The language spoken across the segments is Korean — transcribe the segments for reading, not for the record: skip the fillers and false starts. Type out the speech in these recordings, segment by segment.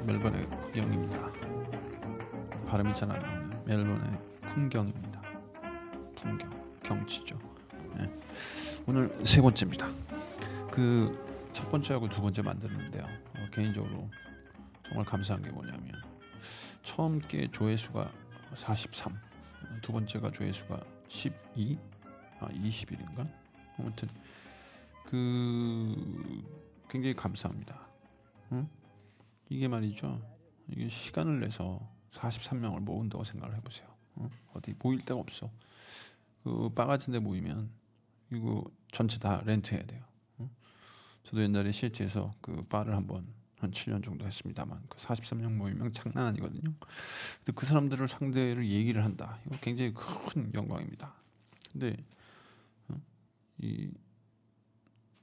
멜번의 풍경입니다. 발음이 잘 안 나오네요. 멜번의 풍경입니다. 풍경, 경치죠. 네. 오늘 세 번째입니다. 그 첫 번째하고 두 번째 만들었는데요. 개인적으로 정말 감사한 게 뭐냐면 처음 게 조회수가 43, 두 번째가 조회수가 12, 21인가? 아무튼 굉장히 감사합니다. 응? 이게 말이죠. 이게 시간을 내서 43명을 모은다고 생각을 해보세요. 어디 모일 데가 없어. 그 바 같은 데 모이면 이거 전체 다 렌트해야 돼요. 저도 옛날에 실제에서 그 바를 한번 한 7년 정도 했습니다만 그 43명 모이면 장난 아니거든요. 근데 그 사람들을 상대로 얘기를 한다. 이거 굉장히 큰 영광입니다. 근데 이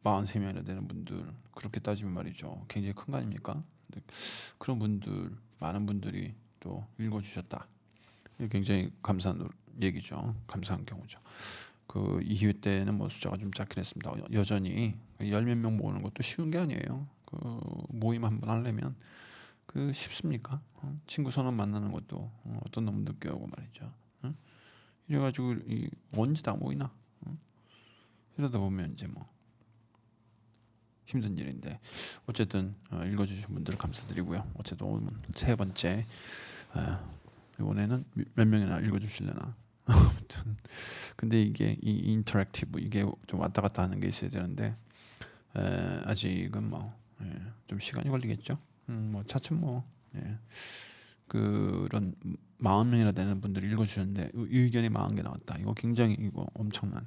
43명이나 되는 분들 그렇게 따지면 말이죠. 굉장히 큰 거 아닙니까? 근데 그런 분들 많은 분들이 또 읽어주셨다. 굉장히 감사한 얘기죠. 감사한 경우죠. 그 2회 때는 뭐 숫자가 좀 작긴 했습니다. 여전히 열 몇 명 모으는 것도 쉬운 게 아니에요. 그 모임 한번 하려면 그 쉽습니까? 친구 선언 만나는 것도 어떤 놈 늦게 오고 말이죠. 이래가지고 언제 다 모이나? 이러다 보면 이제 뭐 힘든 일인데 어쨌든 읽어주신 분들 감사드리고요. 어쨌든 오늘 세 번째 이번에는 몇 명이나 읽어주실려나? 아무튼 근데 이게 이 인터랙티브 이게 좀 왔다 갔다 하는 게 있어야 되는데 아직은 좀 시간이 걸리겠죠. 뭐 차츰 그런 40명이나 되는 분들이 읽어주셨는데 의견이 40개 나왔다. 이거 굉장히 이거 엄청난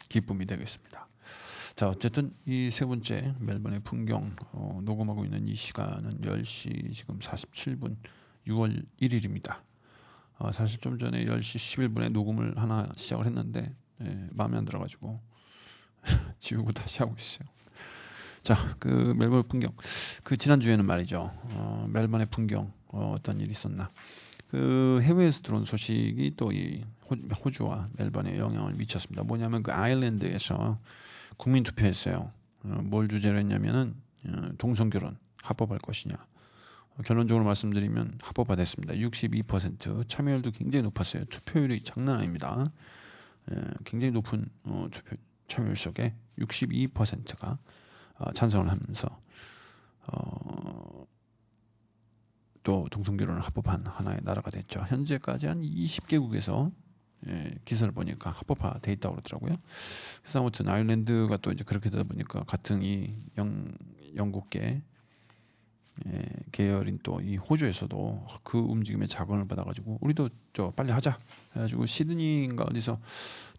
기쁨이 되겠습니다. 자, 어쨌든 이 세 번째 멜번의 풍경 녹음하고 있는 이 시간은 10시 지금 47분 6월 1일입니다. 사실 좀 전에 10시 11분에 녹음을 하나 시작을 했는데 마음에 안 들어가지고 지우고 다시 하고 있어요. 자, 그 멜번 풍경. 그 지난주에는 말이죠. 멜번의 풍경 어떤 일이 있었나. 그 해외에서 들어온 소식이 또 이 호주와 멜번에 영향을 미쳤습니다. 뭐냐면 그 아일랜드에서 국민 투표했어요. 뭘 주제로 했냐면은 동성결혼 합법할 것이냐. 결론적으로 말씀드리면 합법화됐습니다. 62% 참여율도 굉장히 높았어요. 투표율이 장난 아닙니다. 굉장히 높은 투표 참여율 속에 62%가 찬성을 하면서 또 동성결혼을 합법한 하나의 나라가 됐죠. 현재까지 한 20개국에서 기사를 보니까 합법화돼 있다고 그러더라고요. 그래서 아무튼 아일랜드가 또 이제 그렇게 되다 보니까 같은 이 영국계 계열인 또 이 호주에서도 그 움직임에 자극을 받아가지고 우리도 저 빨리 하자 해가지고 시드니인가 어디서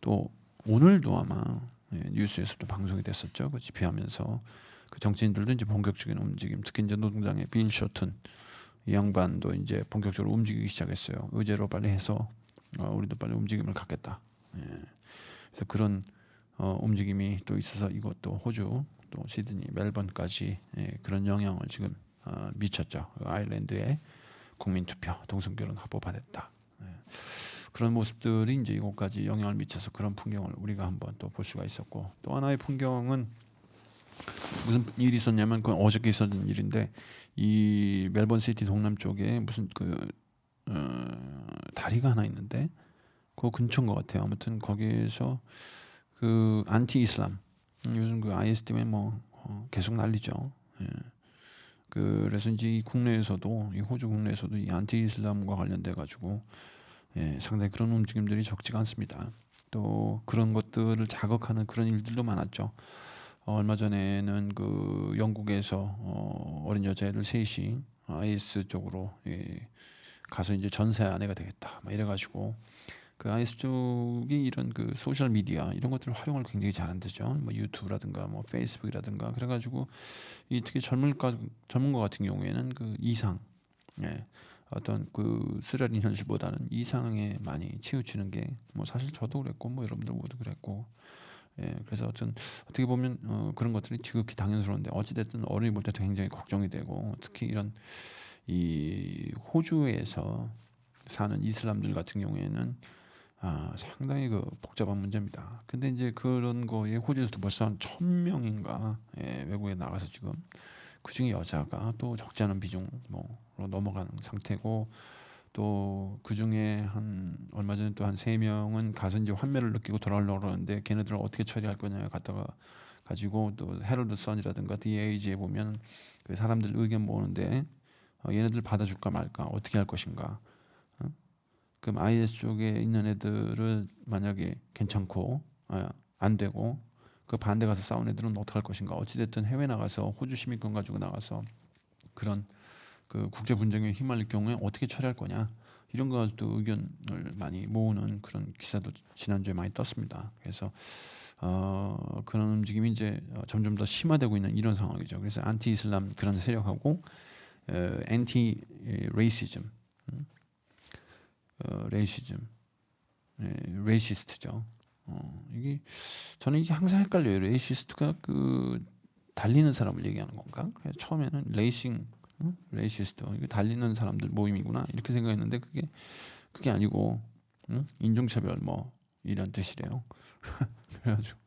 또 오늘도 아마 뉴스에서도 방송이 됐었죠. 그 집회하면서 그 정치인들도 이제 본격적인 움직임, 특히 이제 노동당의 빌 쇼튼 이 양반도 이제 본격적으로 움직이기 시작했어요. 의제로 빨리 해서 우리도 빨리 움직임을 갖겠다. 그래서 그런 움직임이 또 있어서 이것도 호주 또 시드니 멜번까지 그런 영향을 지금 미쳤죠. 아일랜드의 국민투표 동성결혼 합법화됐다. 그런 모습들이 이제 이곳까지 영향을 미쳐서 그런 풍경을 우리가 한번 또 볼 수가 있었고, 또 하나의 풍경은 무슨 일이 있었냐면 그건 어저께 있었던 일인데 이 멜번 시티 동남쪽에 무슨 다리가 하나 있는데 그 근처인 것 같아요. 아무튼 거기에서 그 안티 이슬람 요즘 그 IS 때문에 계속 난리죠. 그래서 이제 이 국내에서도 이 호주 국내에서도 이 안티 이슬람과 관련돼 가지고 상당히 그런 움직임들이 적지가 않습니다. 또 그런 것들을 자극하는 그런 일들도 많았죠. 얼마 전에는 그 영국에서 어린 여자애들 셋이 IS 쪽으로 가서 이제 전세 아내가 되겠다 막 이래가지고 그 IS 쪽이 이런 그 소셜 미디어 이런 것들을 활용을 굉장히 잘한대죠. 뭐 유튜브라든가 뭐 페이스북이라든가 그래가지고 이 특히 젊은 거 같은 경우에는 그 이상 어떤 그 쓰라린 현실보다는 이상에 많이 치우치는 게 뭐 사실 저도 그랬고 뭐 여러분들 모두 그랬고 그래서 어떻게 보면 그런 것들이 지극히 당연스러운데 어찌됐든 어른이 볼 때도 굉장히 걱정이 되고 특히 이런 이 호주에서 사는 이슬람들 같은 경우에는 상당히 그 복잡한 문제입니다. 근데 이제 그런 거에 호주에서도 벌써 한 1000명인가 외국에 나가서 지금 그중에 여자가 또 적지 않은 비중으로 넘어가는 상태고, 또 그중에 한 얼마 전에 또 한 3명은 가서 이제 환멸을 느끼고 돌아오려고 그러는데 걔네들을 어떻게 처리할 거냐 갖다가 가지고, 또 헤럴드 선이라든가 DAG에 보면 그 사람들 의견 모으는데 얘네들 받아줄까 말까 어떻게 할 것인가. 어? 그럼 IS 쪽에 있는 애들을 만약에 괜찮고 안 되고 그 반대 가서 싸운 애들은 어떻게 할 것인가. 어찌됐든 해외 나가서 호주 시민권 가지고 나가서 그런 그 국제 분쟁에 휘말릴 경우에 어떻게 처리할 거냐, 이런 거 가지고 의견을 많이 모으는 그런 기사도 지난주에 많이 떴습니다. 그래서 그런 움직임이 이제 점점 더 심화되고 있는 이런 상황이죠. 그래서 안티 이슬람 그런 세력하고 엔티 레이시즘, 레이시즘, 레이시스트죠. 이게 저는 이게 항상 헷갈려요. 레이시스트가 그 달리는 사람을 얘기하는 건가? 그래서 처음에는 레이시스트, 이게 달리는 사람들 모임이구나 이렇게 생각했는데 그게 아니고 인종차별 이런 뜻이래요. 그래가지고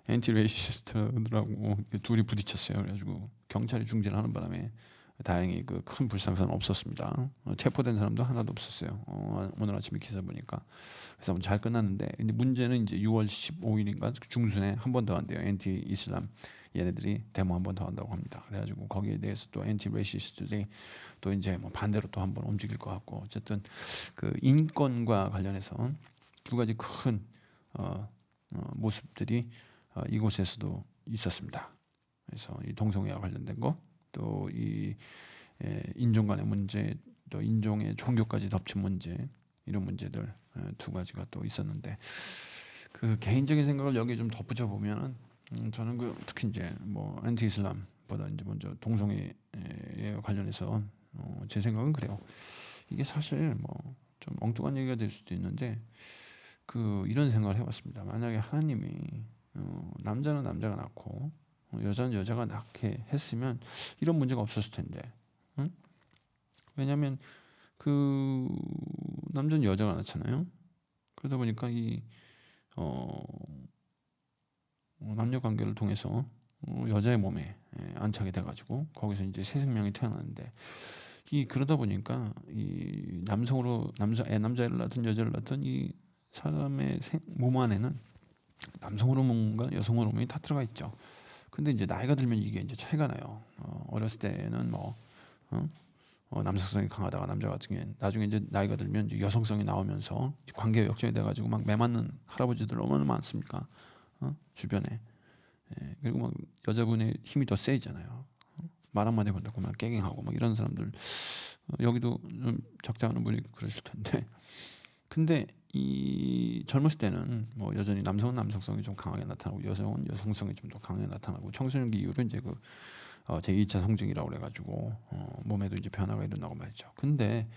엔티 레이시스트들하고 둘이 부딪혔어요. 그래가지고 경찰이 중재를 하는 바람에 다행히 그 큰 불상사는 없었습니다. 체포된 사람도 하나도 없었어요. 오늘 아침에 기사 보니까. 그래서 잘 끝났는데, 근데 문제는 이제 6월 15일인가 중순에 한 번 더 한대요. 엔티 이슬람 얘네들이 데모 한 번 더 한다고 합니다. 그래가지고 거기에 대해서 또 엔티 레이시스트들이 또 이제 반대로 또 한 번 움직일 것 같고, 어쨌든 그 인권과 관련해서 두 가지 큰 모습들이 이곳에서도 있었습니다. 그래서 이 동성애와 관련된 거, 또 이 인종 간의 문제, 또 인종의 종교까지 덮친 문제, 이런 문제들 두 가지가 또 있었는데, 그 개인적인 생각을 여기에 좀 덧붙여 보면은 저는 그 특히 이제 안티 이슬람보다 이제 먼저 동성애에 관련해서 제 생각은 그래요. 이게 사실 좀 엉뚱한 얘기가 될 수도 있는데, 그 이런 생각을 해봤습니다. 만약에 하나님이 남자는 남자가 낳고 여자는 여자가 낳게 했으면 이런 문제가 없었을 텐데, 응? 왜냐하면 그 남자는 여자가 낳잖아요. 그러다 보니까 이 남녀 관계를 통해서 여자의 몸에 안착이 돼가지고 거기서 이제 새 생명이 태어나는데, 그러다 보니까 이 남자를 낳든 여자를 낳든 이 사람의 몸 안에는 남성 호르몬과 여성 호르몬이 다 들어가 있죠. 근데 이제 나이가 들면 이게 이제 차이가 나요. 어렸을 때는 남성성이 강하다가 남자 같은 경우에는 나중에 이제 나이가 들면 이제 여성성이 나오면서 관계가 역전이 돼가지고 막 매 맞는 할아버지들 얼마나 많습니까? 주변에. 그리고 막 여자분의 힘이 더 세잖아요. 말 한마디 건다고 막 깨갱하고 막 이런 사람들, 여기도 좀 적지 않은 분이 그러실 텐데, 근데 이 젊었을 때는 여전히 남성은 남성성이 좀 강하게 나타나고 여성은 여성성이 좀 더 강하게 나타나고, 청소년기 이후로 이제 그 제2차 성징이라고 그래가지고 몸에도 이제 변화가 일어나고 말이죠. 근데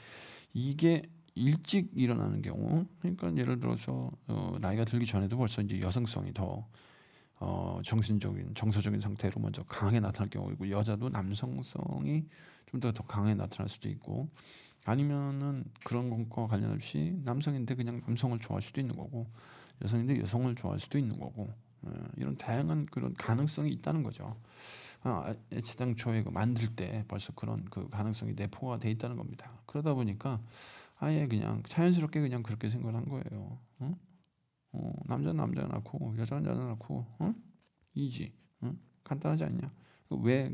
이게 일찍 일어나는 경우, 그러니까 예를 들어서 나이가 들기 전에도 벌써 이제 여성성이 더 정서적인 상태로 먼저 강하게 나타날 경우이고, 여자도 남성성이 좀 더 강하게 나타날 수도 있고, 아니면은 그런 것과 관련 없이 남성인데 그냥 남성을 좋아할 수도 있는 거고, 여성인데 여성을 좋아할 수도 있는 거고, 이런 다양한 그런 가능성이 있다는 거죠. 애초당초에 만들 때 벌써 그런 그 가능성이 내포가 돼 있다는 겁니다. 그러다 보니까 아예 그냥 자연스럽게 그냥 그렇게 생각을 한 거예요. 남자는 남자가 낳고 여자는 여자 낳고, 이지, 간단하지 않냐? 왜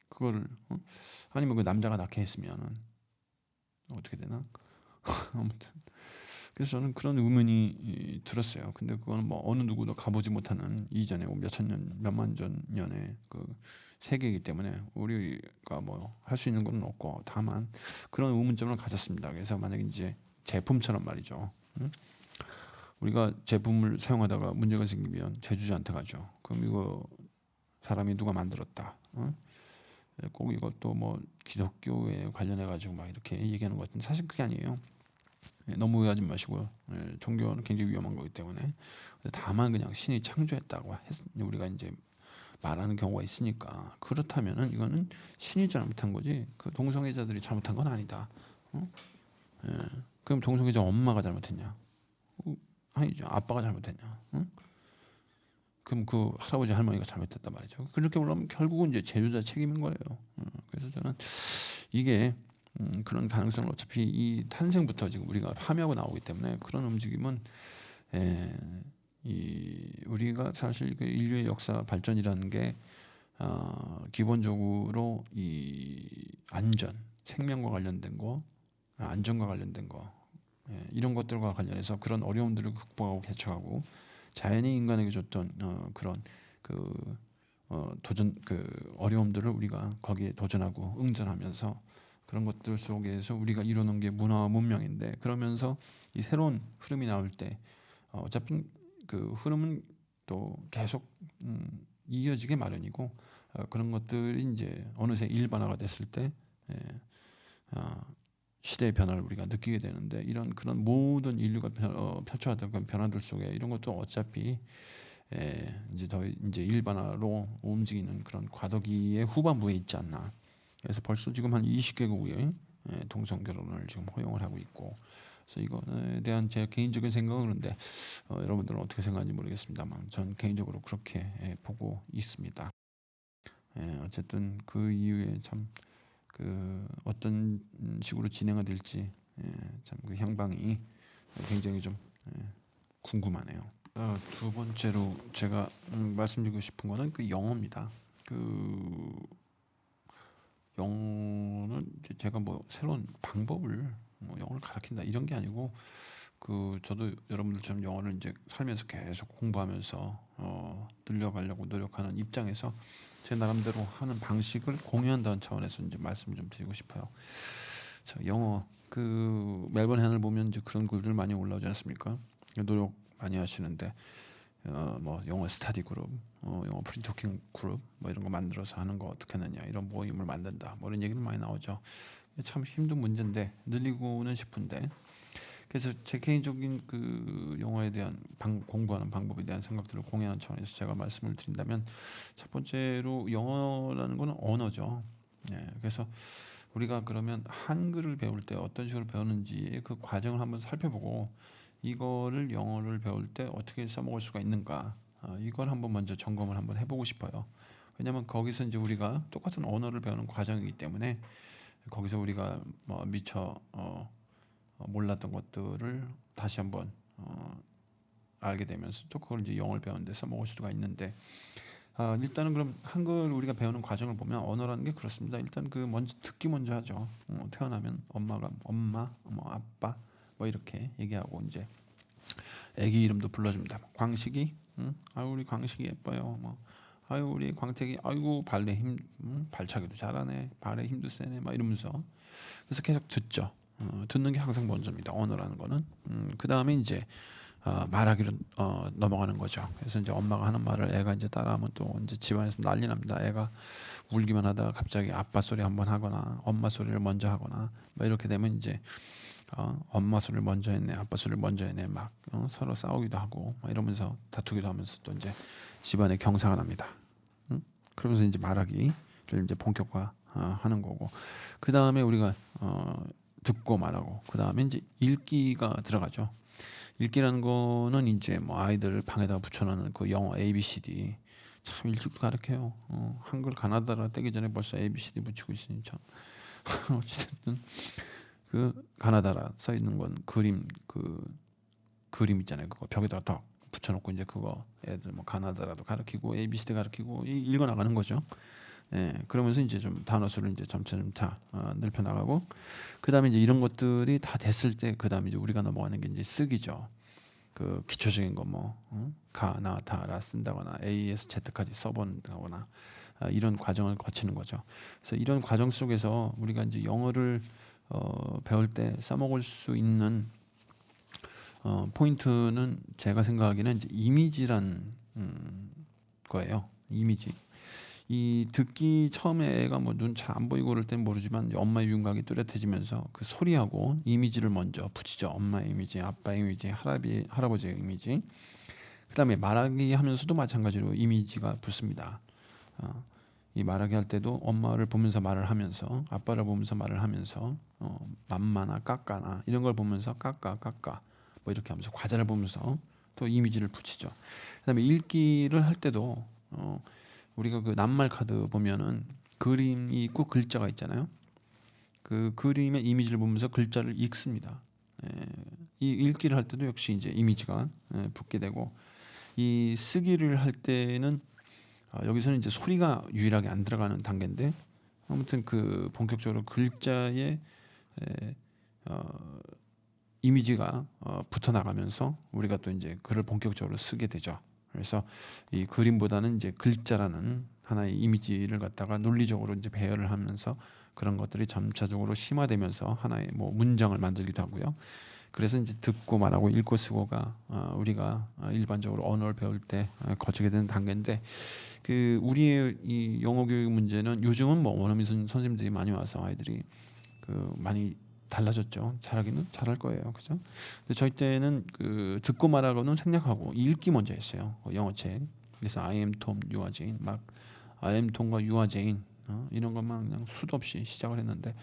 그거를 아니면 그 남자가 낳게 했으면은 어떻게 되나? 아무튼 그래서 저는 그런 의문이 들었어요. 근데 그거는 어느 누구도 가보지 못하는 이전에 몇천 년, 몇만 년의 그 세계이기 때문에 우리가 할 수 있는 건 없고, 다만 그런 의문점을 가졌습니다. 그래서 만약에 이제 제품처럼 말이죠. 우리가 제품을 사용하다가 문제가 생기면 제조자한테 가죠. 그럼 이거 사람이 누가 만들었다. 꼭 이것도 기독교에 관련해 가지고 막 이렇게 얘기하는 것 같은데, 사실 그게 아니에요. 너무 오해하지 마시고요. 종교는 굉장히 위험한 거기 때문에. 다만 그냥 신이 창조했다고 우리가 이제 말하는 경우가 있으니까, 그렇다면은 이거는 신이 잘못한 거지 그 동성애자들이 잘못한 건 아니다. 예. 그럼 동성애자 엄마가 잘못했냐? 아니죠. 아빠가 잘못했냐? 그럼 그 할아버지 할머니가 잘못했단 말이죠. 그렇게 올라오면 결국은 이제 제조자 책임인 거예요. 그래서 저는 이게 그런 가능성을 어차피 이 탄생부터 지금 우리가 함유하고 나오기 때문에 그런 움직임은 우리가 사실 그 인류의 역사 발전이라는 게 기본적으로 이 안전, 생명과 관련된 거, 안전과 관련된 거, 이런 것들과 관련해서 그런 어려움들을 극복하고 개척하고 자연이 인간에게 줬던 그런 그 도전 그 어려움들을 우리가 거기에 도전하고 응전하면서 그런 것들 속에서 우리가 이루는 게 문화와 문명인데, 그러면서 이 새로운 흐름이 나올 때 어차피 그 흐름은 또 계속 이어지게 마련이고, 그런 것들이 이제 어느새 일반화가 됐을 때 어, 시대의 변화를 우리가 느끼게 되는데, 이런 그런 모든 인류가 펼쳐왔던 그런 변화들 속에 이런 것도 어차피 이제 더 이제 일반화로 움직이는 그런 과도기의 후반부에 있지 않나. 그래서 벌써 지금 한 20개국이 동성 결혼을 지금 허용을 하고 있고, 그래서 이거에 대한 제 개인적인 생각은 그런데 여러분들은 어떻게 생각하는지 모르겠습니다만 전 개인적으로 그렇게 보고 있습니다. 어쨌든 그 이후에 참 그 어떤 식으로 진행이 될지 참 그 향방이 굉장히 좀 궁금하네요. 두 번째로 제가 말씀드리고 싶은 거는 그 영어입니다. 그 영어는 이제 제가 뭐 새로운 방법을 뭐 영어를 가르친다 이런 게 아니고, 그 저도 여러분들처럼 영어를 이제 살면서 계속 공부하면서 늘려가려고 노력하는 입장에서 제 나름대로 하는 방식을 공유한다는 차원에서 이제 말씀 좀 드리고 싶어요. 자, 영어 그 멜번 hen을 보면 이제 그런 글들 많이 올라오지 않습니까? 노력 많이 하시는데 뭐 영어 스타디 그룹, 영어 프리토킹 그룹 뭐 이런 거 만들어서 하는 거 어떻게 하느냐, 이런 모임을 만든다 뭐 이런 얘기들 많이 나오죠. 참 힘든 문제인데 늘리고는 싶은데, 그래서 제 개인적인 그 영어에 대한 공부하는 방법에 대한 생각들을 공유하는 차원에서 제가 말씀을 드린다면, 첫 번째로 영어라는 거는 언어죠. 그래서 우리가 그러면 한글을 배울 때 어떤 식으로 배우는지 그 과정을 한번 살펴보고, 이거를 영어를 배울 때 어떻게 써먹을 수가 있는가, 이걸 한번 먼저 점검을 한번 해보고 싶어요. 왜냐하면 거기서 이제 우리가 똑같은 언어를 배우는 과정이기 때문에 거기서 우리가 뭐 미처 몰랐던 것들을 다시 한번 알게 되면서 또 그걸 이제 영어를 배우는데 써먹을 수가 있는데, 일단은 그럼 한글 우리가 배우는 과정을 보면 언어라는 게 그렇습니다. 일단 그 먼저 듣기 먼저 하죠. 태어나면 엄마가 엄마, 뭐 아빠 뭐 이렇게 얘기하고 이제 아기 이름도 불러줍니다. 광식이, 아유 우리 광식이 예뻐요. 뭐 아유 우리 광택이, 아이고 발에 힘, 발차기도 잘하네. 발에 힘도 세네. 막 이러면서 그래서 계속 듣죠. 듣는 게 항상 먼저입니다. 언어라는 거는. 그 다음에 이제 말하기로 넘어가는 거죠. 그래서 이제 엄마가 하는 말을 애가 이제 따라하면 또 이제 집안에서 난리 납니다. 애가 울기만 하다가 갑자기 아빠 소리 한번 하거나 엄마 소리를 먼저 하거나 뭐 이렇게 되면 이제 엄마 소리를 먼저 했네, 아빠 소리를 먼저 했네, 막 서로 싸우기도 하고 막 이러면서 다투기도 하면서 또 이제 집안에 경사가 납니다. 그러면서 이제 말하기를 이제 본격화 하는 거고, 그 다음에 우리가 듣고 말하고, 그 다음에 이제 읽기가 들어가죠. 읽기라는 거는 이제 뭐 아이들 방에다 붙여놓는 그 영어 ABCD 참 일찍 가르쳐요. 한글 가나다라 떼기 전에 벌써 ABCD 붙이고 있으니 참 어쨌든 그 가나다라 써 있는 건 그림, 그 그림 있잖아요. 그거 벽에다가 딱 붙여놓고 이제 그거 애들 뭐 가나다라도 가르치고 ABCD 가르치고 읽어 나가는 거죠. 그러면서 이제 좀 단어 수를 이제 점점 다 넓혀 나가고, 그 다음에 이제 이런 것들이 다 됐을 때 그 다음에 이제 우리가 넘어가는 게 이제 쓰기죠. 그 기초적인 거 뭐 가나 다라 쓴다거나 AS Z까지 써본다거나 이런 과정을 거치는 거죠. 그래서 이런 과정 속에서 우리가 이제 영어를 배울 때 써먹을 수 있는 포인트는 제가 생각하기에는 이제 이미지란 거예요. 이미지. 이 듣기 처음에 애가 뭐 눈 잘 안 보이고 그럴 땐 모르지만 엄마의 윤곽이 뚜렷해지면서 그 소리하고 이미지를 먼저 붙이죠. 엄마의 이미지, 아빠의 이미지, 할아버지의 이미지. 그다음에 말하기 하면서도 마찬가지로 이미지가 붙습니다. 이 말하기 할 때도 엄마를 보면서 말을 하면서, 아빠를 보면서 말을 하면서 맘마나 까까나 이런 걸 보면서 까까 까까 뭐 이렇게 하면서, 과자를 보면서 또 이미지를 붙이죠. 그다음에 읽기를 할 때도 우리가 그 낱말 카드 보면은 그림이 있고 글자가 있잖아요. 그 그림의 이미지를 보면서 글자를 읽습니다. 예, 이 읽기를 할 때도 역시 이제 이미지가 붙게 되고, 이 쓰기를 할 때는 여기서는 이제 소리가 유일하게 안 들어가는 단계인데, 아무튼 그 본격적으로 글자에 어, 이미지가 붙어 나가면서 우리가 또 이제 글을 본격적으로 쓰게 되죠. 그래서 이 그림보다는 이제 글자라는 하나의 이미지를 갖다가 논리적으로 이제 배열을 하면서 그런 것들이 점차적으로 심화되면서 하나의 뭐 문장을 만들기도 하고요. 그래서 이제 듣고 말하고 읽고 쓰고가 우리가 일반적으로 언어를 배울 때 거치게 되는 단계인데, 그 우리의 이 영어 교육 문제는 요즘은 뭐 원어민 선생님들이 많이 와서 아이들이 그 많이 달라졌죠. 잘하기는 잘할 거예요, 그죠? 근데 저희 때는 그 듣고 말하고는 생략하고 읽기 먼저 했어요. 영어책. 그래서 I am Tom, you are Jane, 막 I am Tom과 you are Jane 이런 것만 그냥 수도 없이 시작을 했는데,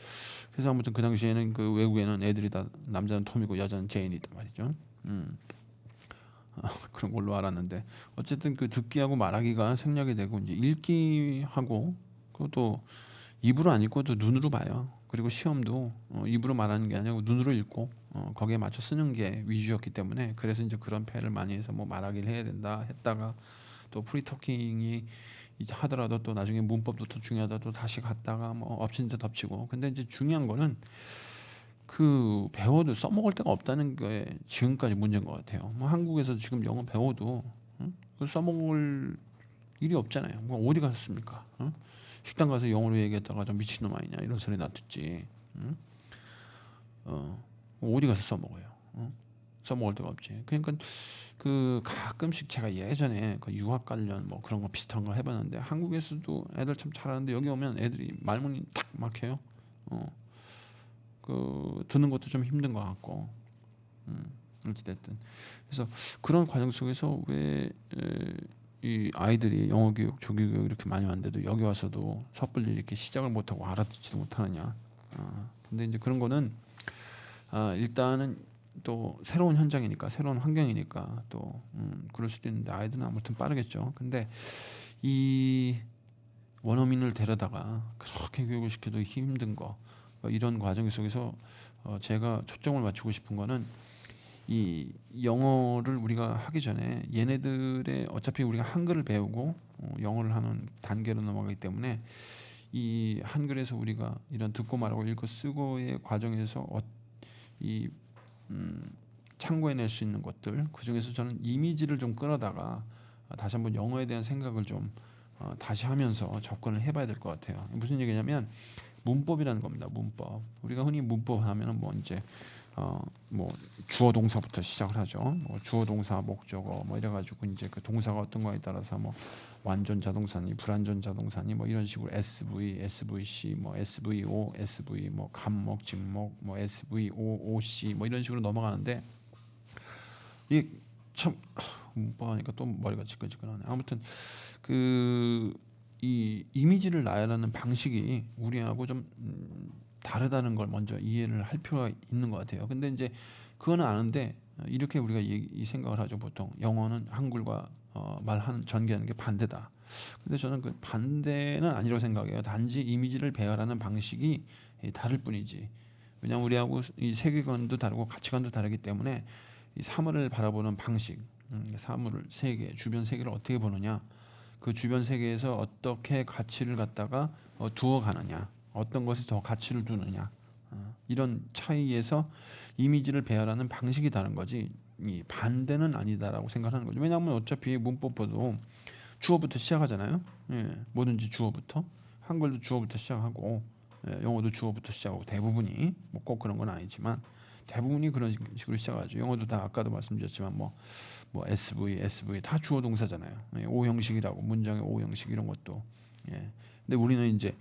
그래서 아무튼 그 당시에는 그 외국에는 애들이 다 남자는 톰이고 여자는 제인이단 말이죠. 음, 그런 걸로 알았는데, 어쨌든 그 듣기하고 말하기가 생략이 되고 이제 읽기하고, 그것도 입으로 안 읽고 또 눈으로 봐요. 그리고 시험도 입으로 말하는 게 아니고 눈으로 읽고 거기에 맞춰 쓰는 게 위주였기 때문에, 그래서 이제 그런 패를 많이 해서 뭐 말하기를 해야 된다 했다가 또 프리토킹이 이제 하더라도 또 나중에 문법도 더 중요하다 또 다시 갔다가 뭐 엎친 데 덮치고. 근데 이제 중요한 거는 그 배워도 써먹을 데가 없다는 게 지금까지 문제인 것 같아요. 뭐 한국에서 지금 영어 배워도 그 써먹을 일이 없잖아요. 뭐 어디 가셨습니까? 식당 가서 영어로 얘기했다가 좀 미친놈 아니냐 이런 소리 나 듣지. 응? 뭐 어디 가서 써먹어요? 써먹을 데가 없지. 그러니까 그 가끔씩 제가 예전에 그 유학 관련 뭐 그런 거 비슷한 거 해봤는데, 한국에서도 애들 참 잘하는데 여기 오면 애들이 말문이 탁 막혀요. 어, 그 듣는 것도 좀 힘든 것 같고. 어찌됐든 그래서 그런 과정 속에서 왜 이 아이들이 영어 교육, 조기 교육 이렇게 많이 왔는데도 여기 와서도 섣불리 이렇게 시작을 못하고 알아듣지도 못하느냐. 근데 이제 그런 거는 일단은 또 새로운 현장이니까, 새로운 환경이니까 또 그럴 수도 있는데, 아이들은 아무튼 빠르겠죠. 근데 이 원어민을 데려다가 그렇게 교육을 시켜도 힘든 거, 이런 과정 속에서 제가 초점을 맞추고 싶은 거는, 이 영어를 우리가 하기 전에 얘네들의 어차피 우리가 한글을 배우고 영어를 하는 단계로 넘어가기 때문에, 이 한글에서 우리가 이런 듣고 말하고 읽고 쓰고의 과정에서 이 참고해낼 수 있는 것들, 그 중에서 저는 이미지를 좀 끌어다가 다시 한번 영어에 대한 생각을 좀 다시 하면서 접근을 해봐야 될 것 같아요. 무슨 얘기냐면 문법이라는 겁니다. 문법. 우리가 흔히 문법 하면은 뭐 이제 뭐 주어 동사부터 시작을 하죠. 뭐 주어 동사 목적어 뭐 이래가지고 이제 그 동사가 어떤 거에 따라서 뭐 완전 자동사니 불완전 자동사니 뭐 이런 식으로 SV, SVC, 뭐 SVO, SV 뭐 간목, 진목, 뭐 SVO, OC 뭐 이런 식으로 넘어가는데, 이게 참 문법 하니까 또 머리가 지끈지끈하네. 아무튼 그 이 이미지를 나열하는 방식이 우리하고 좀 다르다는 걸 먼저 이해를 할 필요가 있는 것 같아요. 근데 이제 그거는 아는데, 이렇게 우리가 이 생각을 하죠. 보통 영어는 한글과 말하는 전개하는 게 반대다. 근데 저는 그 반대는 아니라고 생각해요. 단지 이미지를 배열하는 방식이 다를 뿐이지. 왜냐하면 우리하고 이 세계관도 다르고 가치관도 다르기 때문에 이 사물을 바라보는 방식, 사물을, 세계, 주변 세계를 어떻게 보느냐, 그 주변 세계에서 어떻게 가치를 갖다가 두어 가느냐, 어떤 것에 더 가치를 두느냐, 이런 차이에서 이미지를 배열하는 방식이 다른 거지, 이 반대는 아니다라고 생각하는 거죠. 왜냐하면 어차피 문법도 주어부터 시작하잖아요. 예, 뭐든지 주어부터. 한글도 주어부터 시작하고, 영어도 주어부터 시작하고, 대부분이 뭐 꼭 그런 건 아니지만 대부분이 그런 식으로 시작하죠. 영어도 다 아까도 말씀드렸지만 뭐 SV, SV 다 주어 동사잖아요. 예, O 형식이라고, 문장의 O 형식 이런 것도. 예. 근데 우리는 이제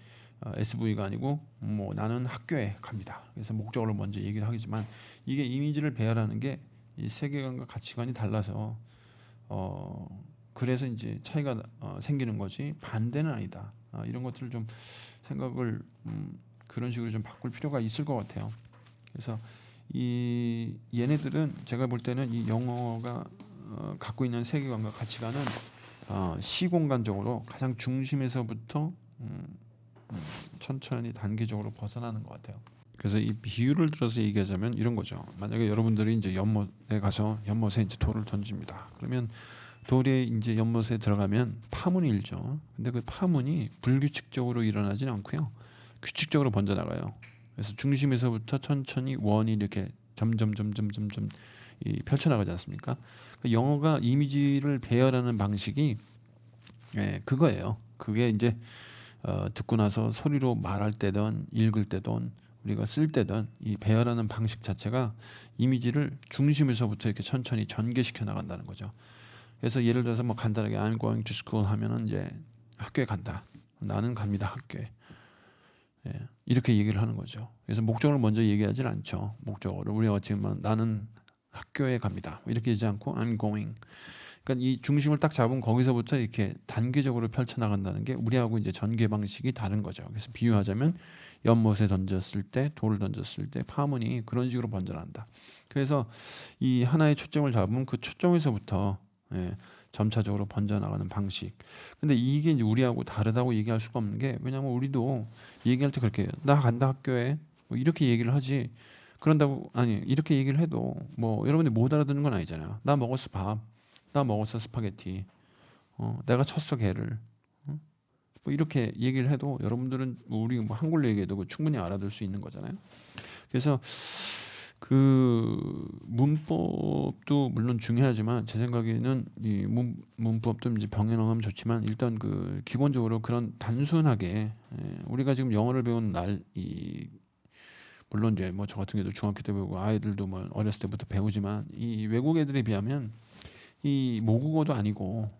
SV가 아니고 뭐 나는 학교에 갑니다. 그래서 목적어를 먼저 얘기를 하겠지만, 이게 이미지를 배열하는 게 이 세계관과 가치관이 달라서 그래서 이제 차이가 생기는 거지, 반대는 아니다. 이런 것들을 좀 생각을 그런 식으로 좀 바꿀 필요가 있을 것 같아요. 그래서 이 얘네들은 제가 볼 때는 이 영어가 갖고 있는 세계관과 가치관은 시공간적으로 가장 중심에서부터 천천히 단계적으로 벗어나는 것 같아요. 그래서 이 비유를 들어서 얘기하자면 이런 거죠. 만약에 여러분들이 이제 연못에 가서 연못에 이제 돌을 던집니다. 그러면 돌에 이제 연못에 들어가면 파문이 일죠. 근데 그 파문이 불규칙적으로 일어나지는 않고요. 규칙적으로 번져나가요. 그래서 중심에서부터 천천히 원이 이렇게 점점점점점점 펼쳐나가지 않습니까? 영어가 이미지를 배열하는 방식이 그거예요. 그게 이제 듣고 나서 소리로 말할 때든 읽을 때든 우리가 쓸 때든 이 배열하는 방식 자체가 이미지를 중심에서부터 이렇게 천천히 전개시켜 나간다는 거죠. 그래서 예를 들어서 뭐 간단하게 I'm going to school 하면은 이제 학교에 간다. 나는 갑니다 학교에. 이렇게 얘기를 하는 거죠. 그래서 목적을 먼저 얘기하지는 않죠. 목적어를 우리가 지금 나는 학교에 갑니다. 이렇게 하지 않고 I'm going. 그러니까 이 중심을 딱 잡은 거기서부터 이렇게 단계적으로 펼쳐 나간다는 게 우리하고 이제 전개 방식이 다른 거죠. 그래서 비유하자면 연못에 던졌을 때, 돌을 던졌을 때 파문이 그런 식으로 번져난다. 그래서 이 하나의 초점을 잡으면 그 초점에서부터 점차적으로 번져나가는 방식. 근데 이게 이제 우리하고 다르다고 얘기할 수가 없는 게 왜냐하면 우리도 얘기할 때 그렇게 해요. 나 간다 학교에 뭐 이렇게 얘기를 하지. 그런다고 아니 이렇게 얘기를 해도 뭐 여러분들이 못 알아듣는 건 아니잖아요. 나 먹었어 밥. 나 먹었어 스파게티. 내가 쳤어 개를. 뭐 이렇게 얘기를 해도 여러분들은 우리 뭐 한글로 얘기해도 충분히 알아들 수 있는 거잖아요. 그래서 그 문법도 물론 중요하지만 제 생각에는 이 문법도 이제 병행하면 좋지만 일단 그 기본적으로 그런 단순하게 우리가 지금 영어를 배운 이 물론 이제 뭐 저 같은 경우도 중학교 때 배우고 아이들도 뭐 어렸을 때부터 배우지만 이 외국 애들에 비하면 이 모국어도 아니고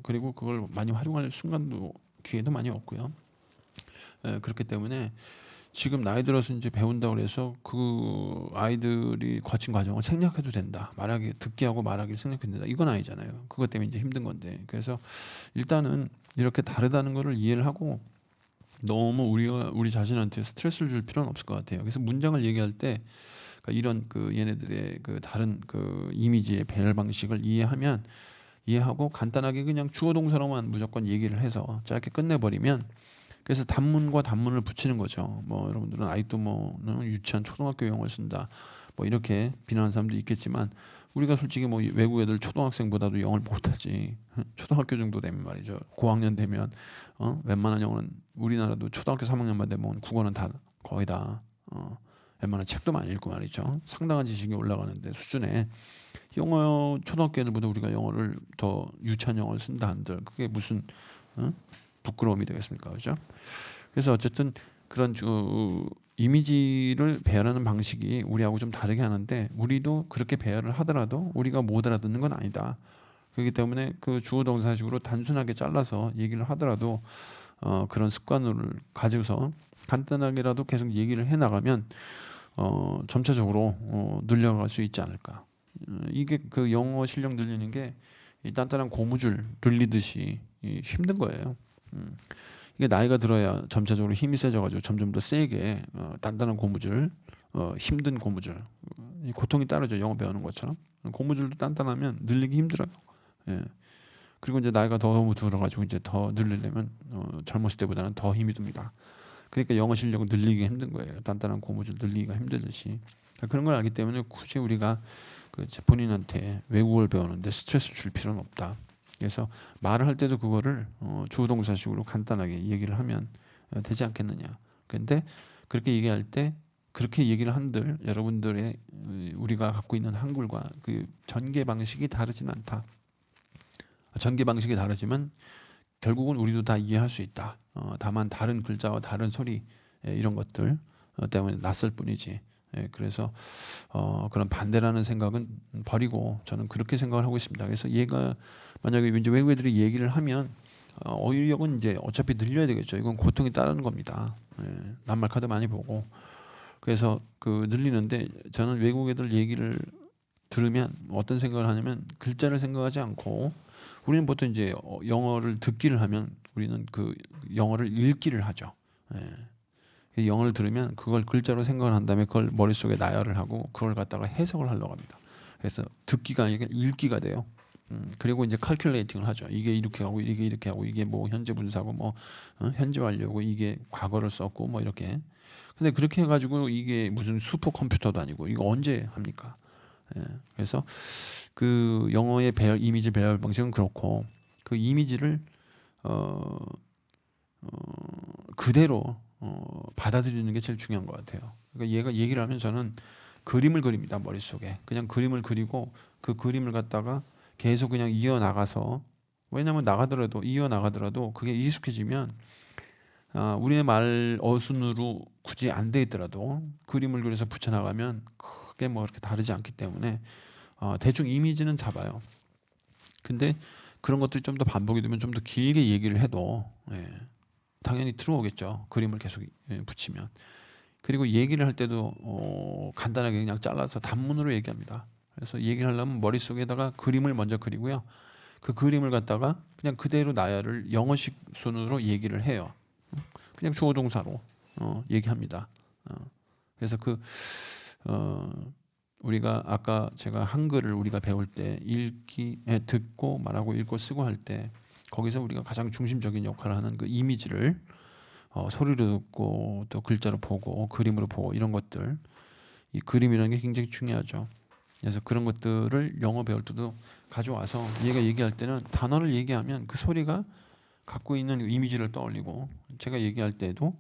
그리고 그걸 많이 활용할 순간도 기회도 많이 없고요. 그렇기 때문에 지금 나이 들어서 이제 배운다고 그래서 그 아이들이 거친 과정을 생략해도 된다. 말하기 듣기 하고 말하기 생략해도 된다. 이건 아니잖아요. 그것 때문에 이제 힘든 건데. 그래서 일단은 이렇게 다르다는 거를 이해를 하고 너무 우리 자신한테 스트레스를 줄 필요는 없을 것 같아요. 그래서 문장을 얘기할 때 그러니까 이런 그 얘네들의 그 다른 그 이미지의 배열 방식을 이해하고 간단하게 그냥 주어 동사로만 무조건 얘기를 해서 짧게 끝내버리면 그래서 단문과 단문을 붙이는 거죠. 뭐 여러분들은 아직도 뭐 유치한 초등학교 용어를 쓴다. 뭐 이렇게 비난하는 사람도 있겠지만 우리가 솔직히 뭐 외국 애들 초등학생보다도 영어를 못하지. 초등학교 정도 되면 말이죠. 고학년 되면 웬만한 영어는 우리나라도 초등학교 3학년만 되면 국어는 다 거의 다 웬만한 책도 많이 읽고 말이죠. 상당한 지식이 올라가는데 수준에 영어 초등학교 애들보다 우리가 영어를 더 유치한 영어를 쓴다 한들 그게 무슨 부끄러움이 되겠습니까, 그죠? 그래서 어쨌든 그런 이미지를 배열하는 방식이 우리하고 좀 다르게 하는데 우리도 그렇게 배열을 하더라도 우리가 못 알아듣는 건 아니다. 그렇기 때문에 그 주어 동사식으로 단순하게 잘라서 얘기를 하더라도 그런 습관을 가지고서 간단하게라도 계속 얘기를 해 나가면 점차적으로 늘려갈 수 있지 않을까. 이게 그 영어 실력 늘리는 게 이 단단한 고무줄 늘리듯이 힘든 거예요. 이게 나이가 들어야 점차적으로 힘이 세져가지고 점점 더 세게 단단한 고무줄, 힘든 고무줄, 이 고통이 따르죠. 영어 배우는 것처럼 고무줄도 단단하면 늘리기 힘들어요. 예. 그리고 이제 나이가 더 들어가지고 이제 더 늘리려면 젊었을 때보다는 더 힘이 듭니다. 그러니까 영어 실력을 늘리기 힘든 거예요. 단단한 고무줄 늘리기가 힘들듯이. 그런 걸 알기 때문에 굳이 우리가 그 본인한테 외국어를 배우는데 스트레스 줄 필요는 없다. 그래서 말을 할 때도 그거를 주어동사식으로 간단하게 얘기를 하면 되지 않겠느냐. 그런데 그렇게 얘기할 때 그렇게 얘기를 한들 여러분들의 우리가 갖고 있는 한글과 그 전개 방식이 다르진 않다. 전개 방식이 다르지만 결국은 우리도 다 이해할 수 있다. 다만 다른 글자와 다른 소리 이런 것들 때문에 낯설 뿐이지. 그래서 그런 반대라는 생각은 버리고 저는 그렇게 생각을 하고 있습니다. 그래서 얘가 만약에 이제 외국 애들이 얘기를 하면 어휘력은 이제 어차피 늘려야 되겠죠. 이건 고통이 따르는 겁니다. 낱말 카드 많이 보고 그래서 그 늘리는데 저는 외국 애들 얘기를 들으면 어떤 생각을 하냐면 글자를 생각하지 않고 우리는 보통 이제 영어를 듣기를 하면 우리는 그 영어를 읽기를 하죠. 영어를 들으면 그걸 글자로 생각을 한 다음에 그걸 머릿속에 나열을 하고 그걸 갖다가 해석을 하려고 합니다. 그래서 듣기가 아니라 읽기가 돼요. 그리고 이제 칼큘레이팅을 하죠. 이게 이렇게 하고 이게 이렇게 하고 이게 뭐 현재 분사고 뭐 현재 완료고 이게 과거를 썼고 뭐 이렇게. 근데 그렇게 해가지고 이게 무슨 슈퍼 컴퓨터도 아니고 이거 언제 합니까? 예. 그래서 그 영어의 배열 이미지 배열 방식은 그렇고 그 이미지를 어, 그대로 받아들이는 게 제일 중요한 것 같아요. 그러니까 얘가 얘기를 하면 저는 그림을 그립니다. 머릿속에 그냥 그림을 그리고 그 그림을 갖다가 계속 그냥 이어나가서 왜냐하면 나가더라도 이어나가더라도 그게 익숙해지면 우리의 말 어순으로 굳이 안 돼 있더라도 그림을 그려서 붙여나가면 크게 뭐 그렇게 다르지 않기 때문에 대충 이미지는 잡아요. 근데 그런 것들이 좀 더 반복이 되면 좀 더 길게 얘기를 해도 당연히 들어오겠죠. 그림을 계속 붙이면. 그리고 얘기를 할 때도 간단하게 그냥 잘라서 단문으로 얘기합니다. 그래서 얘기를 하려면 머릿속에다가 그림을 먼저 그리고요. 그 그림을 갖다가 그냥 그대로 나열을 영어식 순으로 얘기를 해요. 그냥 주어 동사로 얘기합니다. 그래서 어, 우리가 아까 제가 한글을 우리가 배울 때 읽기, 듣고 말하고 읽고 쓰고 할 때 거기서 우리가 가장 중심적인 역할을 하는 그 이미지를 소리로 듣고 또 글자로 보고 그림으로 보고 이런 것들 이 그림이라는 게 굉장히 중요하죠. 그래서 그런 것들을 영어 배울 때도 가져와서 얘가 얘기할 때는 단어를 얘기하면 그 소리가 갖고 있는 이미지를 떠올리고 제가 얘기할 때도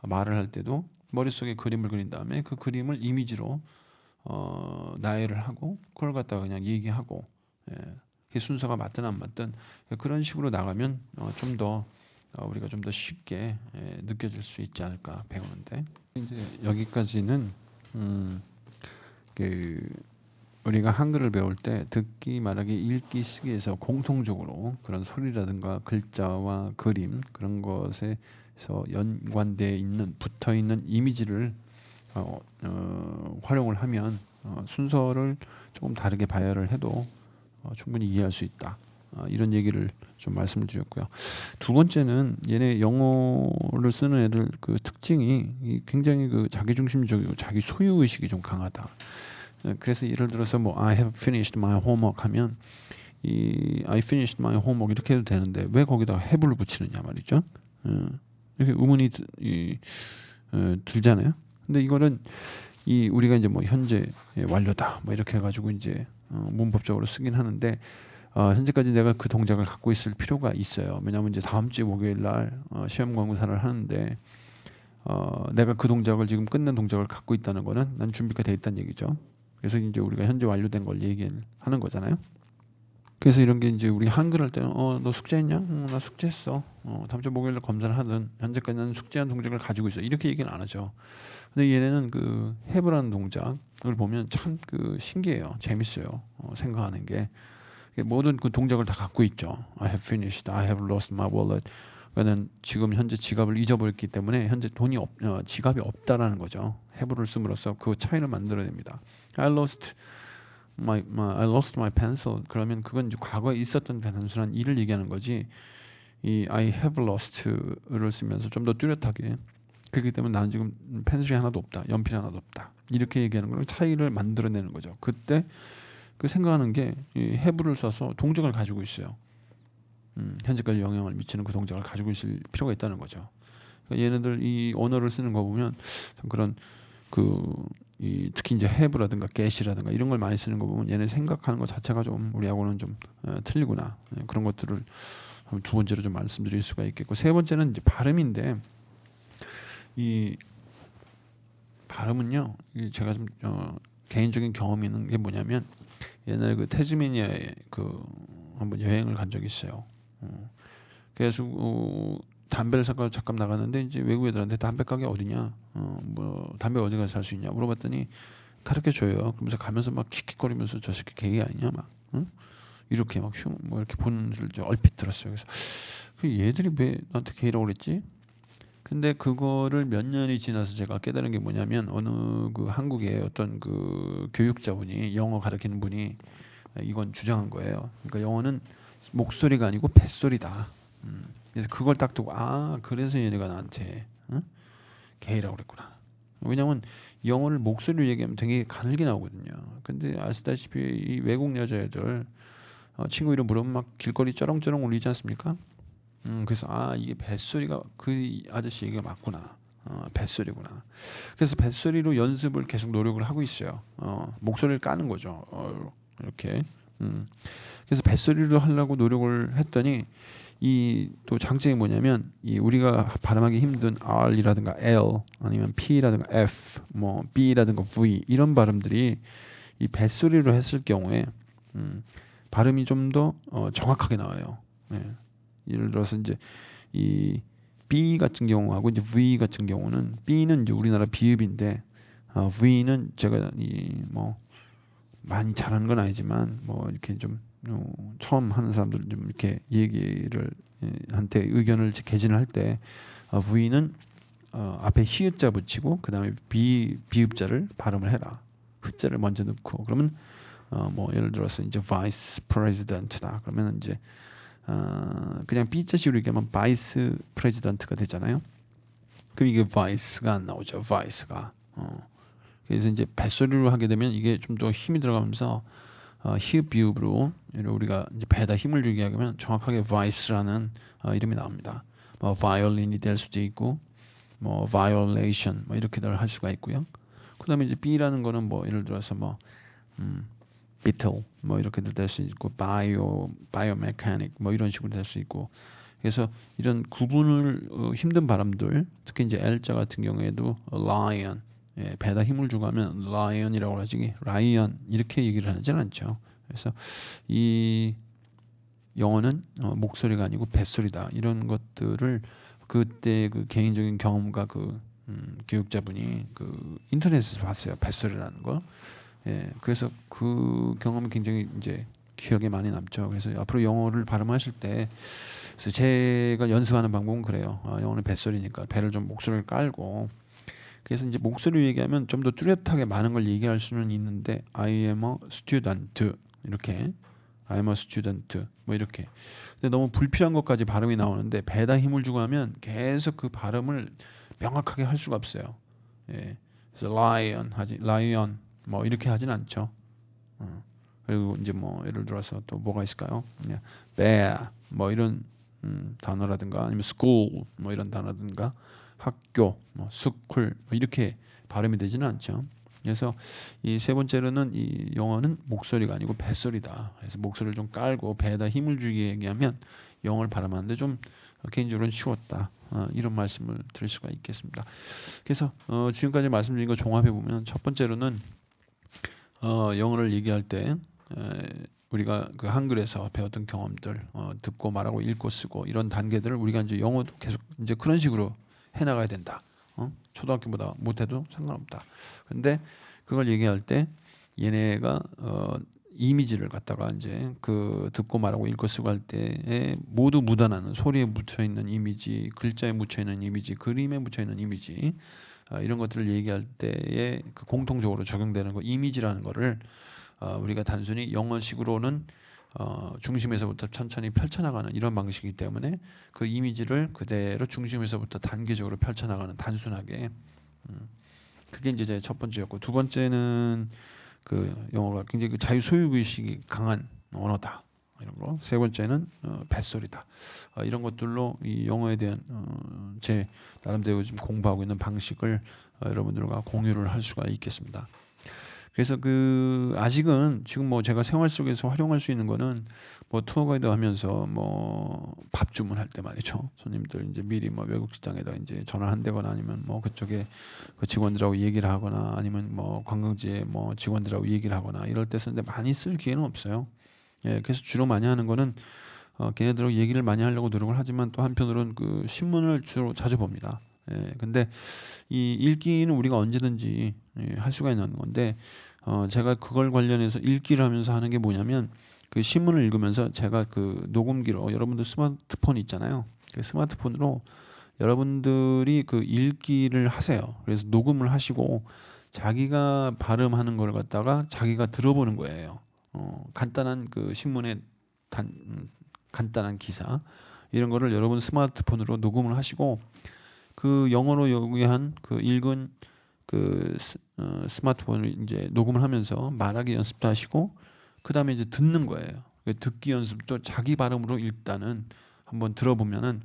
말을 할 때도 머릿속에 그림을 그린 다음에 그 그림을 이미지로 나열을 하고 그걸 갖다가 그냥 얘기하고 그 순서가 맞든 안 맞든 그런 식으로 나가면 좀 더 우리가 좀 더 쉽게 느껴질 수 있지 않을까 배우는데 이제 여기까지는 그 우리가 한글을 배울 때 듣기, 말하기, 읽기, 쓰기에서 공통적으로 그런 소리라든가 글자와 그림 그런 것에서 연관되어 있는 붙어 있는 이미지를 활용을 하면 순서를 조금 다르게 발열을 해도 충분히 이해할 수 있다. 이런 얘기를 좀 말씀을 드렸고요. 두 번째는 얘네 영어를 쓰는 애들 그 특징이 굉장히 그 자기중심적이고 자기 소유 의식이 좀 강하다. 그래서 예를 들어서 뭐 I have finished my homework 하면 이 I finished my homework 이렇게 해도 되는데 왜 거기다가 have를 붙이느냐 말이죠. 이렇게 의문이 들잖아요. 근데 이거는 이 우리가 이제 뭐 현재 완료다 뭐 이렇게 해가지고 이제 문법적으로 쓰긴 하는데 현재까지 내가 그 동작을 갖고 있을 필요가 있어요. 왜냐하면 이제 다음 주 목요일 날 시험 강사를 하는데 내가 그 동작을 지금 끝낸 동작을 갖고 있다는 거는 난 준비가 돼 있다는 얘기죠. 그래서 이제 우리가 현재 완료된 걸 얘기하는 거잖아요. 그래서 이런 게 이제 우리 한글 할 때는 너 숙제했냐? 나 숙제했어. 다음 주 목요일 날 검사를 하든 현재까지 나는 숙제한 동작을 가지고 있어. 이렇게 얘기는 안 하죠. 근데 얘네는 그 have라는 동작을 보면 참 그 신기해요. 재밌어요. 생각하는 게 모든 그 동작을 다 갖고 있죠. I have finished. I have lost my wallet. 그러니까는 지금 현재 지갑을 잊어버렸기 때문에 현재 지갑이 없다라는 거죠. have를 씀으로써 그 차이를 만들어냅니다. I lost my pencil. 그러면 그건 이제 과거에 있었던 단순한 일을 얘기하는 거지. 이 I have lost를 쓰면서 좀 더 뚜렷하게 그렇기 때문에 나는 지금 펜슬이 하나도 없다, 연필이 하나도 없다 이렇게 얘기하는 거랑 차이를 만들어내는 거죠. 그때 그 생각하는 게 have를 써서 동작을 가지고 있어요. 현재까지 영향을 미치는 그 동작을 가지고 있을 필요가 있다는 거죠. 그러니까 얘네들 이 언어를 쓰는 거 보면 그런 특히 이제 have라든가 get이라든가 이런 걸 많이 쓰는 거 보면 얘네 생각하는 것 자체가 좀 우리하고는 좀 틀리구나. 그런 것들을 두 번째로 좀 말씀드릴 수가 있겠고 세 번째는 이제 발음인데 이 발음은요. 제가 좀 개인적인 경험이 있는 게 뭐냐면 옛날에 그 태즈메니아에 그 한번 여행을 간 적이 있어요. 그래서 담배를 사러 잠깐 나갔는데 이제 외국 애들한테 담배 가게 어디냐, 뭐 담배 어디 가서 살 수 있냐 물어봤더니 가르쳐 줘요. 그러면서 가면서 막 킥킥거리면서 저 새끼 개이 아니냐 막 이렇게 막 뭐 이렇게 보는 줄 얼핏 들었어요. 그래서 그 얘들이 왜 나한테 개이라고 그랬지? 근데 그거를 몇 년이 지나서 제가 깨달은 게 뭐냐면 어느 그 한국의 어떤 그 교육자분이 영어 가르치는 분이 이건 주장한 거예요. 그러니까 영어는 목소리가 아니고 뱃소리다. 그래서 그걸 딱 두고 그래서 얘네가 나한테 게이라고 그랬구나. 왜냐하면 영어를 목소리로 얘기하면 되게 가늘게 나오거든요. 근데 아시다시피 이 외국 여자애들 친구 이름 물으면 막 길거리 쩌렁쩌렁 울리지 않습니까? 그래서 이게 뱃소리가 그 아저씨 얘기가 맞구나. 뱃소리구나. 그래서 뱃소리로 연습을 계속 노력을 하고 있어요. 목소리를 까는 거죠. 이렇게. 그래서 뱃소리로 하려고 노력을 했더니 이 또 장점이 뭐냐면 이 우리가 발음하기 힘든 R이라든가 L 아니면 P라든가 F 뭐 B라든가 V 이런 발음들이 이 뱃소리로 했을 경우에 발음이 좀 더 정확하게 나와요. 예. 예를 들어서 이제 이 B 같은 경우하고 이제 V 같은 경우는 B는 이제 우리나라 비읍인데 V는 제가 이 뭐 많이 잘하는 건 아니지만 뭐 이렇게 좀 처음 하는 사람들 좀 이렇게 얘기를 한테 의견을 개진을 할 때 V는 앞에 히읗자 붙이고 그 다음에 비읍자를 발음을 해라. 흑자를 먼저 넣고 그러면 뭐 예를 들어서 이제 vice president다 그러면 이제 그냥 B자식으로 얘기하면 vice president가 되잖아요. 그럼 이게 vice가 안 나오죠. vice가. 그래서 이제 뱃소리로 하게 되면 이게 좀 더 힘이 들어가면서 히읗 비읍으로 우리가 이제 배에다 힘을 주게 하면 정확하게 vice라는 이름이 나옵니다. 뭐 violin이 될 수도 있고 뭐 violation 뭐 이렇게들 할 수가 있고요. 그다음에 이제 B라는 거는 뭐 예를 들어서 뭐 beetle 뭐 이렇게도 될 수 있고 biomechanic 뭐 이런 식으로 될 수 있고 그래서 이런 구분을 힘든 발음들 특히 이제 L자 같은 경우에도 lion 배에다 힘을 주고 하면 lion이라고 하지 lion 이렇게 얘기를 하지는 않죠. 그래서 이 영어는 목소리가 아니고 뱃소리다 이런 것들을 그때 그 개인적인 경험과 그 교육자분이 그 인터넷에서 봤어요. 뱃소리라는 거. 예, 그래서 그 경험이 굉장히 이제 기억에 많이 남죠. 그래서 앞으로 영어를 발음하실 때, 그래서 제가 연습하는 방법은 그래요. 영어는 뱃소리니까 배를 좀 목소리를 깔고, 그래서 이제 목소리로 얘기하면 좀 더 뚜렷하게 많은 걸 얘기할 수는 있는데, I am a student 이렇게, I am a student 뭐 이렇게. 근데 너무 불필요한 것까지 발음이 나오는데 배에다 힘을 주고 하면 계속 그 발음을 명확하게 할 수가 없어요. 예, 그래서 lion 뭐 이렇게 하진 않죠. 그리고 이제 뭐 예를 들어서 또 뭐가 있을까요? bear 뭐 이런 단어라든가 아니면 school 뭐 이런 단어라든가 학교 뭐 school 뭐 이렇게 발음이 되지는 않죠. 그래서 이 세 번째로는 이 영어는 목소리가 아니고 뱃소리다. 그래서 목소리를 좀 깔고 배에다 힘을 주게 얘기하면 영어를 발음하는데 좀 개인적으로는 쉬웠다. 이런 말씀을 드릴 수가 있겠습니다. 그래서 지금까지 말씀드린 거 종합해 보면 첫 번째로는 영어를 얘기할 때 우리가 그 한글에서 배웠던 경험들 듣고 말하고 읽고 쓰고 이런 단계들을 우리가 이제 영어도 계속 이제 그런 식으로 해나가야 된다. 초등학교보다 못해도 상관없다. 근데 그걸 얘기할 때 얘네가 이미지를 갖다가 이제 그 듣고 말하고 읽고 쓰고 할 때에 모두 묻어나는 소리에 묻혀 있는 이미지, 글자에 묻혀 있는 이미지, 그림에 묻혀 있는 이미지 이런 것들을 얘기할 때에 그 공통적으로 적용되는 거 이미지라는 거를 우리가 단순히 영어식으로는 중심에서부터 천천히 펼쳐나가는 이런 방식이기 때문에 그 이미지를 그대로 중심에서부터 단계적으로 펼쳐나가는 단순하게 그게 이제 제 첫 번째였고 두 번째는 그 영어가 굉장히 그 자유 소유 의식이 강한 언어다 이런 거. 세 번째는 뱃소리다. 이런 것들로 이 영어에 대한 제 나름대로 지금 공부하고 있는 방식을 여러분들과 공유를 할 수가 있겠습니다. 그래서 그 아직은 지금 뭐 제가 생활 속에서 활용할 수 있는 거는 뭐 투어 가이드 하면서 뭐 밥 주문할 때 말이죠. 손님들 이제 미리 뭐 외국 식당에다 이제 전화를 한다거나 아니면 뭐 그쪽에 그 직원들하고 얘기를 하거나 아니면 뭐 관광지에 뭐 직원들하고 얘기를 하거나 이럴 때 쓰는데 많이 쓸 기회는 없어요. 예, 그래서 주로 많이 하는 거는 걔네들하고 얘기를 많이 하려고 노력을 하지만 또 한편으로는 그 신문을 주로 자주 봅니다. 예, 근데 이 읽기는 우리가 언제든지 할 수가 있는 건데 제가 그걸 관련해서 읽기를 하면서 하는 게 뭐냐면 그 신문을 읽으면서 제가 그 녹음기로 여러분들 스마트폰 있잖아요. 그 스마트폰으로 여러분들이 그 읽기를 하세요. 그래서 녹음을 하시고 자기가 발음하는 걸 갖다가 자기가 들어보는 거예요. 간단한 그 신문의 간단한 기사 이런 거를 여러분 스마트폰으로 녹음을 하시고 그 영어로 요구한 그 읽은 스마트폰을 이제 녹음을 하면서 말하기 연습도 하시고 그다음에 이제 듣는 거예요. 듣기 연습도 자기 발음으로 일단은 한번 들어보면은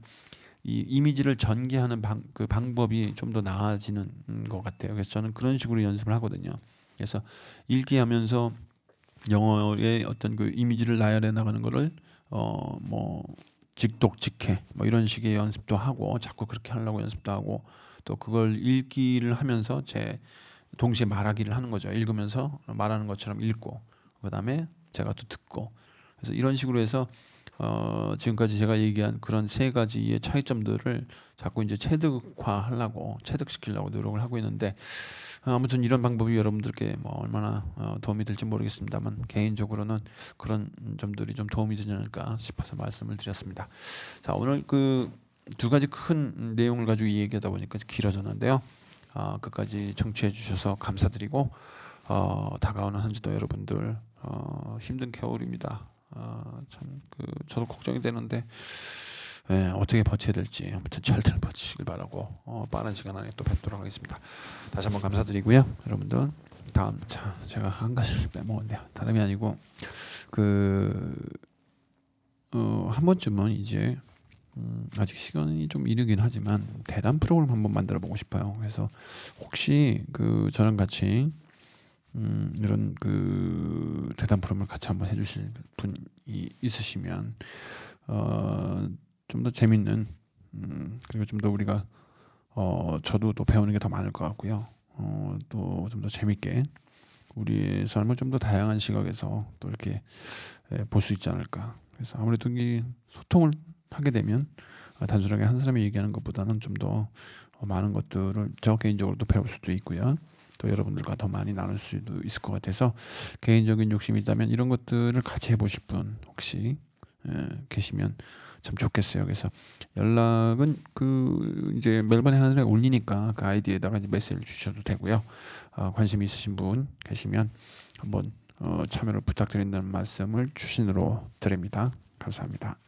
이 이미지를 전개하는 그 방법이 좀 더 나아지는 것 같아요. 그래서 저는 그런 식으로 연습을 하거든요. 그래서 읽기 하면서 영어의 어떤 그 이미지를 나열해 나가는 거를 뭐 직독직해 뭐 이런 식의 연습도 하고 자꾸 그렇게 하려고 연습도 하고 또 그걸 읽기를 하면서 제 동시에 말하기를 하는 거죠. 읽으면서 말하는 것처럼 읽고 그다음에 제가 또 듣고 그래서 이런 식으로 해서 지금까지 제가 얘기한 그런 세 가지의 차이점들을 자꾸 이제 체득화하려고 체득시키려고 노력을 하고 있는데 아무튼 이런 방법이 여러분들께 뭐 얼마나 도움이 될지 모르겠습니다만 개인적으로는 그런 점들이 좀 도움이 되지 않을까 싶어서 말씀을 드렸습니다. 자, 오늘 그 두 가지 큰 내용을 가지고 얘기하다 보니까 길어졌는데요. 끝까지 청취해 주셔서 감사드리고 다가오는 한 주도 여러분들 힘든 겨울입니다. 저도 걱정이 되는데 어떻게 버텨야 될지 아무튼 잘들 버티시길 바라고 빠른 시간 안에 또 뵙도록 하겠습니다. 다시 한번 감사드리고요. 여러분들 다음 제가 한 가지를 빼먹었네요. 다름이 아니고 한 번쯤은 이제 아직 시간이 좀 이르긴 하지만 대담 프로그램 한번 만들어 보고 싶어요. 그래서 혹시 저랑 같이 이런 대담 프로그램을 같이 한번 해주실 분이 있으시면 좀 더 재밌는 그리고 좀 더 우리가 저도 또 배우는 게 더 많을 것 같고요. 또 좀 더 재밌게 우리의 삶을 좀 더 다양한 시각에서 또 이렇게 볼 수 있지 않을까. 그래서 아무래도 이 소통을 하게 되면 단순하게 한 사람이 얘기하는 것보다는 좀 더 많은 것들을 저 개인적으로도 배울 수도 있고요. 또 여러분들과 더 많이 나눌 수도 있을 것 같아서 개인적인 욕심이 있다면 이런 것들을 같이 해보실 분 혹시 계시면 참 좋겠어요. 그래서 연락은 이제 멜번에 하늘에 올리니까 그 아이디에다가 이제 메시지를 주셔도 되고요. 관심이 있으신 분 계시면 한번 참여를 부탁드린다는 말씀을 주신으로 드립니다. 감사합니다.